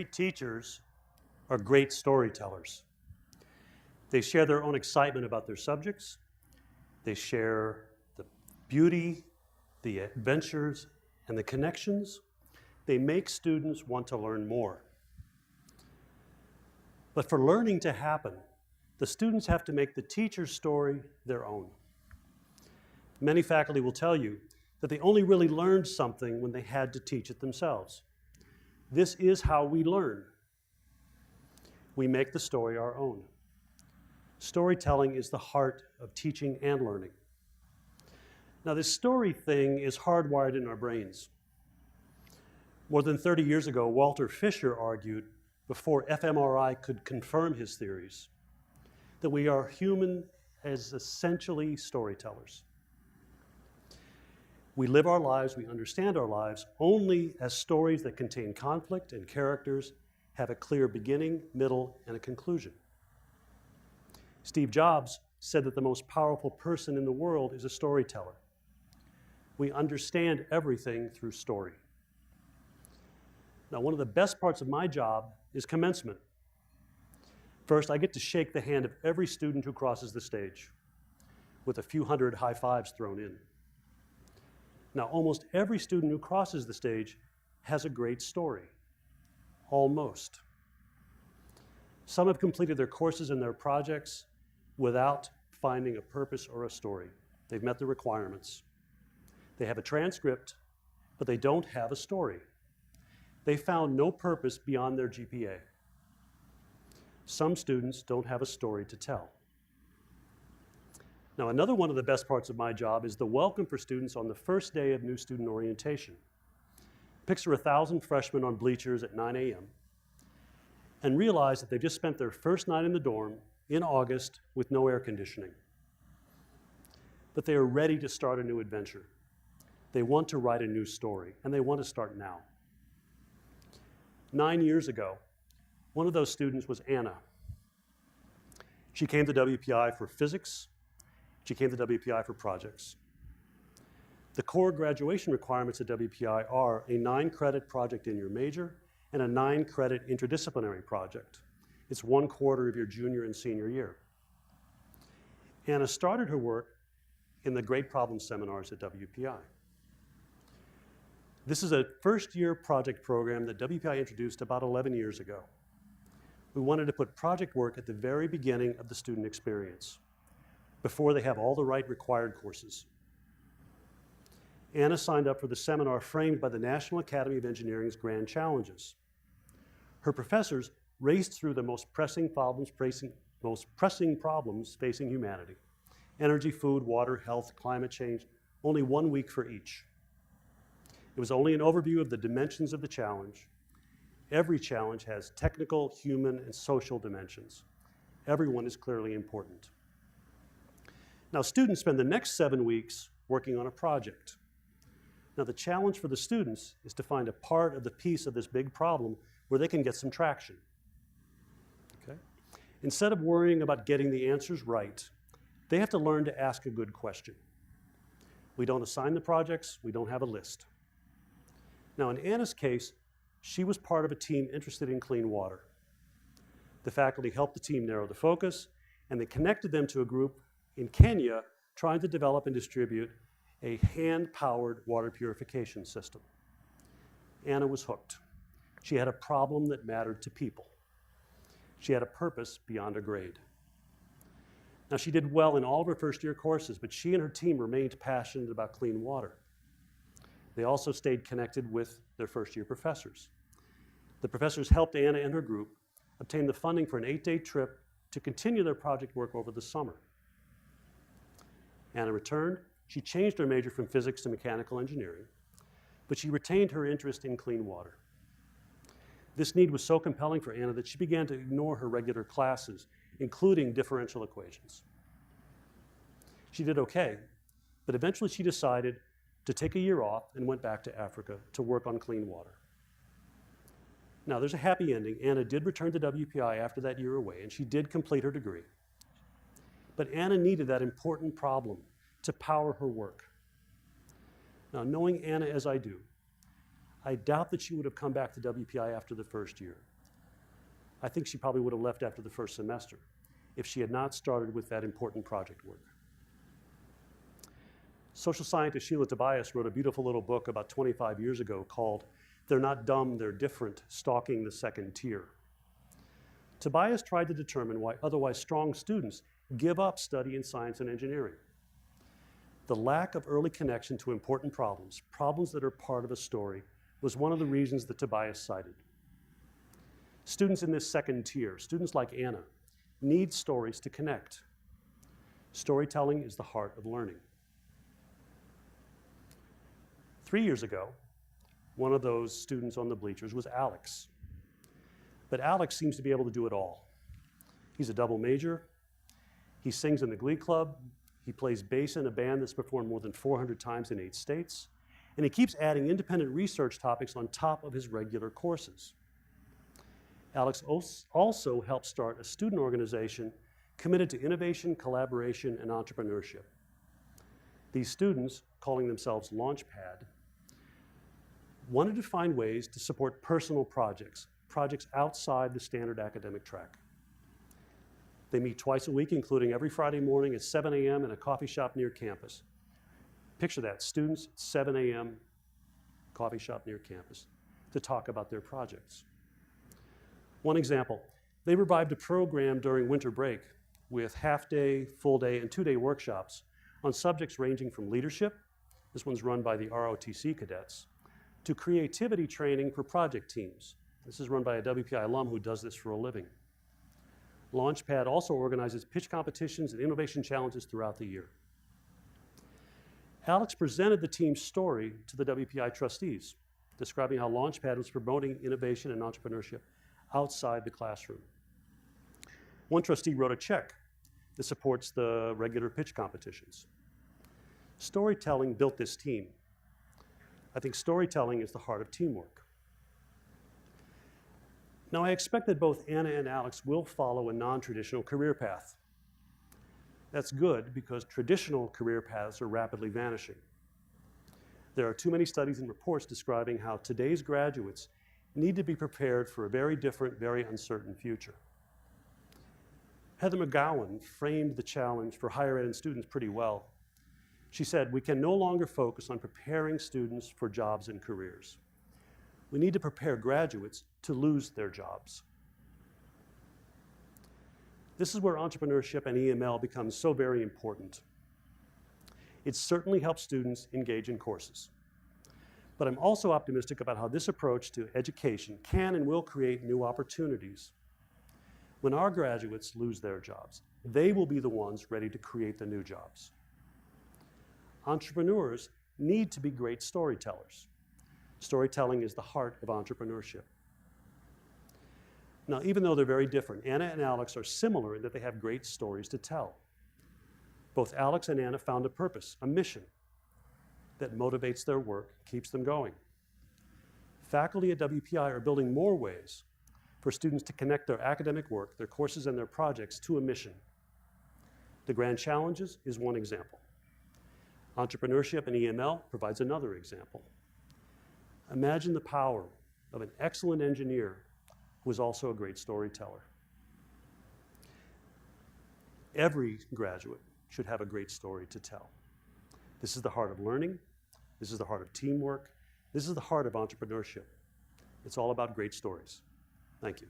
Great teachers are great storytellers. They share their own excitement about their subjects. They share the beauty, the adventures, and the connections. They make students want to learn more. But for learning to happen, the students have to make the teacher's story their own. Many faculty will tell you that they only really learned something when they had to teach it themselves. This is how we learn. We make the story our own. Storytelling is the heart of teaching and learning. Now, this story thing is hardwired in our brains. More than 30 years ago, Walter Fisher argued, before fMRI could confirm his theories, that we are human as essentially storytellers. We live our lives, we understand our lives, only as stories that contain conflict and characters, have a clear beginning, middle, and a conclusion. Steve Jobs said that the most powerful person in the world is a storyteller. We understand everything through story. Now, one of the best parts of my job is commencement. First, I get to shake the hand of every student who crosses the stage, with a few hundred high fives thrown in. Now, almost every student who crosses the stage has a great story. Almost. Some have completed their courses and their projects without finding a purpose or a story. They've met the requirements. They have a transcript, but they don't have a story. They found no purpose beyond their GPA. Some students don't have a story to tell. Now, another one of the best parts of my job is the welcome for students on the first day of new student orientation. Picture 1,000 freshmen on bleachers at 9 a.m. and realize that they've just spent their first night in the dorm in August with no air conditioning. But they are ready to start a new adventure. They want to write a new story, and they want to start now. 9 years ago, one of those students was Anna. She came to WPI for physics. She came to WPI for projects. The core graduation requirements at WPI are a 9-credit project in your major and a 9-credit interdisciplinary project. It's 1/4 of your junior and senior year. Anna started her work in the Great Problem Seminars at WPI. This is a first-year project program that WPI introduced about 11 years ago. We wanted to put project work at the very beginning of the student experience, before they have all the right required courses. Anna signed up for the seminar framed by the National Academy of Engineering's Grand Challenges. Her professors raced through the most pressing problems facing humanity: energy, food, water, health, climate change, only 1 week for each. It was only an overview of the dimensions of the challenge. Every challenge has technical, human, and social dimensions. Everyone is clearly important. Now, students spend the next 7 weeks working on a project. Now, the challenge for the students is to find a part of the piece of this big problem where they can get some traction. Okay? Instead of worrying about getting the answers right, they have to learn to ask a good question. We don't assign the projects, we don't have a list. Now, in Anna's case, she was part of a team interested in clean water. The faculty helped the team narrow the focus, and they connected them to a group in Kenya trying to develop and distribute a hand-powered water purification system. Anna was hooked. She had a problem that mattered to people. She had a purpose beyond a grade. Now, she did well in all of her first-year courses, but she and her team remained passionate about clean water. They also stayed connected with their first-year professors. The professors helped Anna and her group obtain the funding for an 8-day trip to continue their project work over the summer. Anna returned. She changed her major from physics to mechanical engineering, but she retained her interest in clean water. This need was so compelling for Anna that she began to ignore her regular classes, including differential equations. She did okay, but eventually she decided to take a year off and went back to Africa to work on clean water. Now, there's a happy ending. Anna did return to WPI after that year away, and she did complete her degree. But Anna needed that important problem to power her work. Now, knowing Anna as I do, I doubt that she would have come back to WPI after the first year. I think she probably would have left after the first semester if she had not started with that important project work. Social scientist Sheila Tobias wrote a beautiful little book about 25 years ago called "They're Not Dumb, They're Different: Stalking the Second Tier." Tobias tried to determine why otherwise strong students give up study in science and engineering. The lack of early connection to important problems, problems that are part of a story, was one of the reasons that Tobias cited. Students in this second tier, students like Anna, need stories to connect. Storytelling is the heart of learning. 3 years ago, one of those students on the bleachers was Alex. But Alex seems to be able to do it all. He's a double major. He sings in the Glee Club. He plays bass in a band that's performed more than 400 times in 8 states. And he keeps adding independent research topics on top of his regular courses. Alex also helped start a student organization committed to innovation, collaboration, and entrepreneurship. These students, calling themselves Launchpad, wanted to find ways to support personal projects, projects outside the standard academic track. They meet twice a week, including every Friday morning at 7 a.m. in a coffee shop near campus. Picture that, students at 7 a.m., coffee shop near campus, to talk about their projects. One example, they revived a program during winter break with half-day, full-day, and 2-day workshops on subjects ranging from leadership, this one's run by the ROTC cadets, to creativity training for project teams. This is run by a WPI alum who does this for a living. Launchpad also organizes pitch competitions and innovation challenges throughout the year. Alex presented the team's story to the WPI trustees, describing how Launchpad was promoting innovation and entrepreneurship outside the classroom. One trustee wrote a check that supports the regular pitch competitions. Storytelling built this team. I think storytelling is the heart of teamwork. Now, I expect that both Anna and Alex will follow a non-traditional career path. That's good because traditional career paths are rapidly vanishing. There are too many studies and reports describing how today's graduates need to be prepared for a very different, very uncertain future. Heather McGowan framed the challenge for higher ed and students pretty well. She said, "We can no longer focus on preparing students for jobs and careers. We need to prepare graduates to lose their jobs." This is where entrepreneurship and EML becomes so very important. It certainly helps students engage in courses. But I'm also optimistic about how this approach to education can and will create new opportunities. When our graduates lose their jobs, they will be the ones ready to create the new jobs. Entrepreneurs need to be great storytellers. Storytelling is the heart of entrepreneurship. Now, even though they're very different, Anna and Alex are similar in that they have great stories to tell. Both Alex and Anna found a purpose, a mission, that motivates their work, keeps them going. Faculty at WPI are building more ways for students to connect their academic work, their courses, and their projects to a mission. The Grand Challenges is one example. Entrepreneurship and EML provides another example. Imagine the power of an excellent engineer who is also a great storyteller. Every graduate should have a great story to tell. This is the heart of learning. This is the heart of teamwork. This is the heart of entrepreneurship. It's all about great stories. Thank you.